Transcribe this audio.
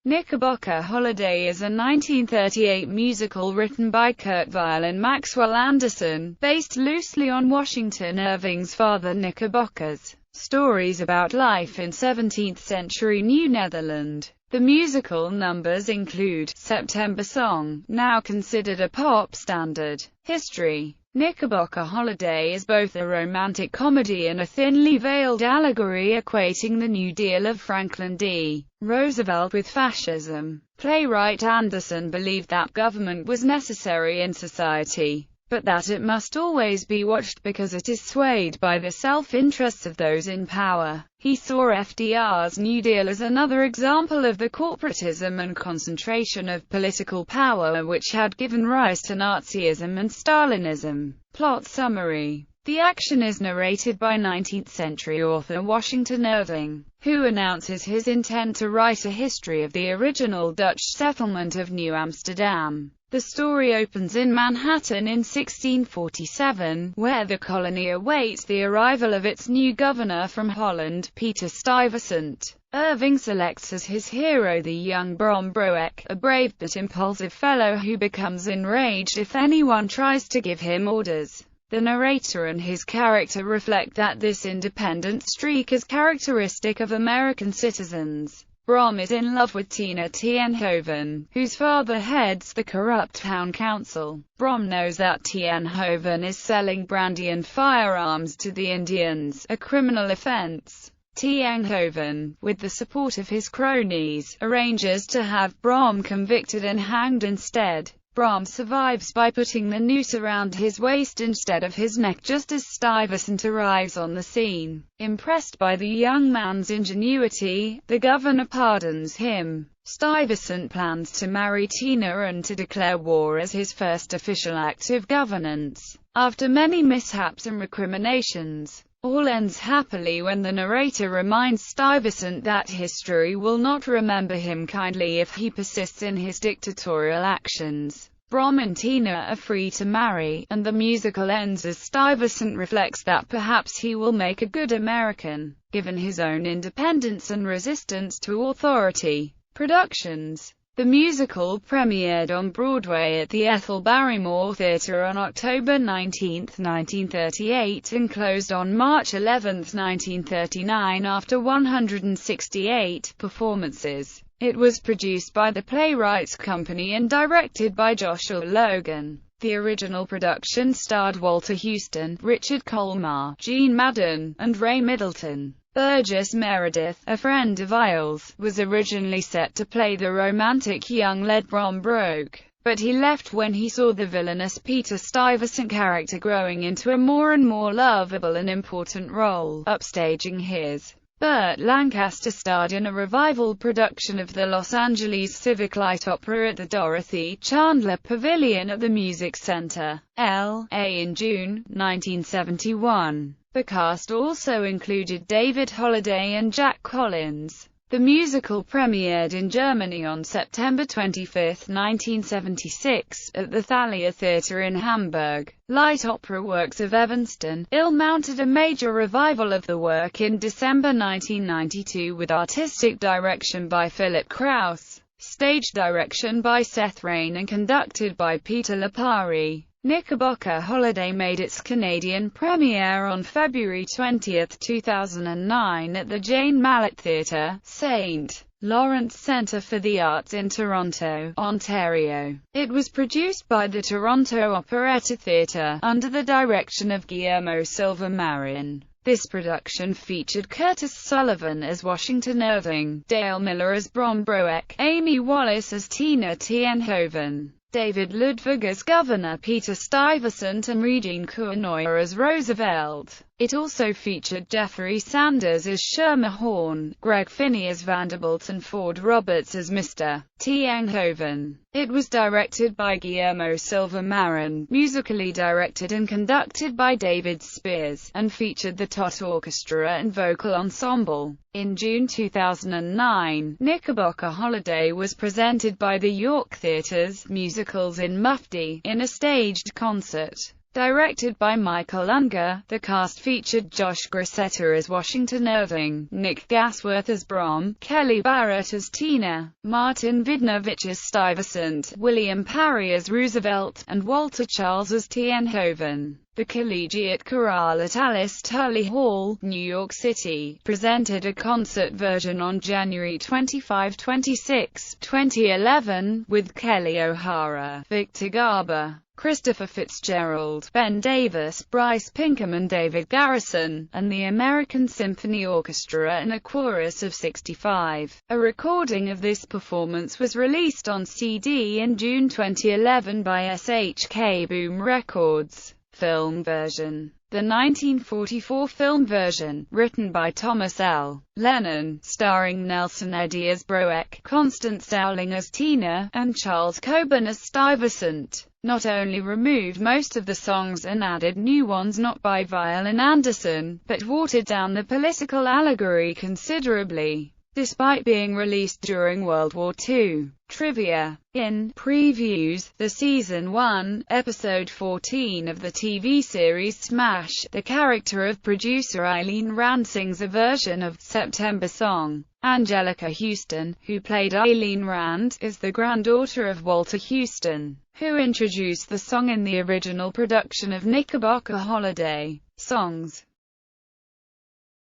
Knickerbocker Holiday is a 1938 musical written by Kurt Weill and Maxwell Anderson, based loosely on Washington Irving's father Knickerbocker's stories about life in 17th-century New Netherland. The musical numbers include September Song, now considered a pop standard. History. Knickerbocker Holiday is both a romantic comedy and a thinly veiled allegory equating the New Deal of Franklin D. Roosevelt with fascism. Playwright Anderson believed that government was necessary in society, but that it must always be watched because it is swayed by the self-interests of those in power. He saw FDR's New Deal as another example of the corporatism and concentration of political power which had given rise to Nazism and Stalinism. Plot summary. The action is narrated by 19th-century author Washington Irving, who announces his intent to write a history of the original Dutch settlement of New Amsterdam. The story opens in Manhattan in 1647, where the colony awaits the arrival of its new governor from Holland, Peter Stuyvesant. Irving selects as his hero the young Brom Broek, a brave but impulsive fellow who becomes enraged if anyone tries to give him orders. The narrator and his character reflect that this independent streak is characteristic of American citizens. Brom is in love with Tina Tienhoven, whose father heads the corrupt town council. Brom knows that Tienhoven is selling brandy and firearms to the Indians, a criminal offense. Tienhoven, with the support of his cronies, arranges to have Brom convicted and hanged instead. Brom survives by putting the noose around his waist instead of his neck just as Stuyvesant arrives on the scene. Impressed by the young man's ingenuity, the governor pardons him. Stuyvesant plans to marry Tina and to declare war as his first official act of governance. After many mishaps and recriminations, all ends happily when the narrator reminds Stuyvesant that history will not remember him kindly if he persists in his dictatorial actions. Brom and Tina are free to marry, and the musical ends as Stuyvesant reflects that perhaps he will make a good American, given his own independence and resistance to authority. Productions. The musical premiered on Broadway at the Ethel Barrymore Theatre on October 19, 1938 and closed on March 11, 1939 after 168 performances. It was produced by the Playwrights Company and directed by Joshua Logan. The original production starred Walter Houston, Richard Colmar, Gene Madden, and Ray Middleton. Burgess Meredith, a friend of Weill's, was originally set to play the romantic young led Brom Broek, but he left when he saw the villainous Peter Stuyvesant character growing into a more and more lovable and important role. Upstaging his, Burt Lancaster starred in a revival production of the Los Angeles Civic Light Opera at the Dorothy Chandler Pavilion at the Music Center, L.A. in June 1971. The cast also included David Holliday and Jack Collins. The musical premiered in Germany on September 25, 1976, at the Thalia Theatre in Hamburg. Light Opera Works of Evanston, Ill mounted a major revival of the work in December 1992 with artistic direction by Philip Krauss, stage direction by Seth Rain and conducted by Peter Lipari. Knickerbocker Holiday made its Canadian premiere on February 20, 2009 at the Jane Mallet Theatre, St. Lawrence Centre for the Arts in Toronto, Ontario. It was produced by the Toronto Operetta Theatre, under the direction of Guillermo Silva Marin. This production featured Curtis Sullivan as Washington Irving, Dale Miller as Brom Broek, Amy Wallace as Tina Tienhoven, David Ludwig as Governor Peter Stuyvesant and Regine Cournoyer as Roosevelt. It also featured Jeffrey Sanders as Shermer Horn, Greg Finney as Vanderbilt and Ford Roberts as Mr. Tienhoven. It was directed by Guillermo Silva Marin, musically directed and conducted by David Spears, and featured the Tot Orchestra and Vocal Ensemble. In June 2009, Knickerbocker Holiday was presented by the York Theatre's Musicals in Mufti, in a staged concert. Directed by Michael Unger, the cast featured Josh Gracetta as Washington Irving, Nick Gasworth as Brom, Kelly Barrett as Tina, Martin Vidnovich as Stuyvesant, William Parry as Roosevelt, and Walter Charles as Tienhoven. The Collegiate Chorale at Alice Tully Hall, New York City, presented a concert version on January 25–26, 2011, with Kelly O'Hara, Victor Garber, Christopher Fitzgerald, Ben Davis, Bryce Pinkham and David Garrison, and the American Symphony Orchestra and a chorus of 65. A recording of this performance was released on CD in June 2011 by SHK Boom Records. Film version. The 1944 film version, written by Thomas L. Lennon, starring Nelson Eddy as Broek, Constance Dowling as Tina, and Charles Coburn as Stuyvesant, not only removed most of the songs and added new ones not by Weill and Anderson, but watered down the political allegory considerably. Despite being released during World War II. Trivia. In previews, the Season 1, Episode 14 of the TV series Smash, the character of producer Eileen Rand sings a version of September Song. Angelica Houston, who played Eileen Rand, is the granddaughter of Walter Houston, who introduced the song in the original production of Knickerbocker Holiday. Songs.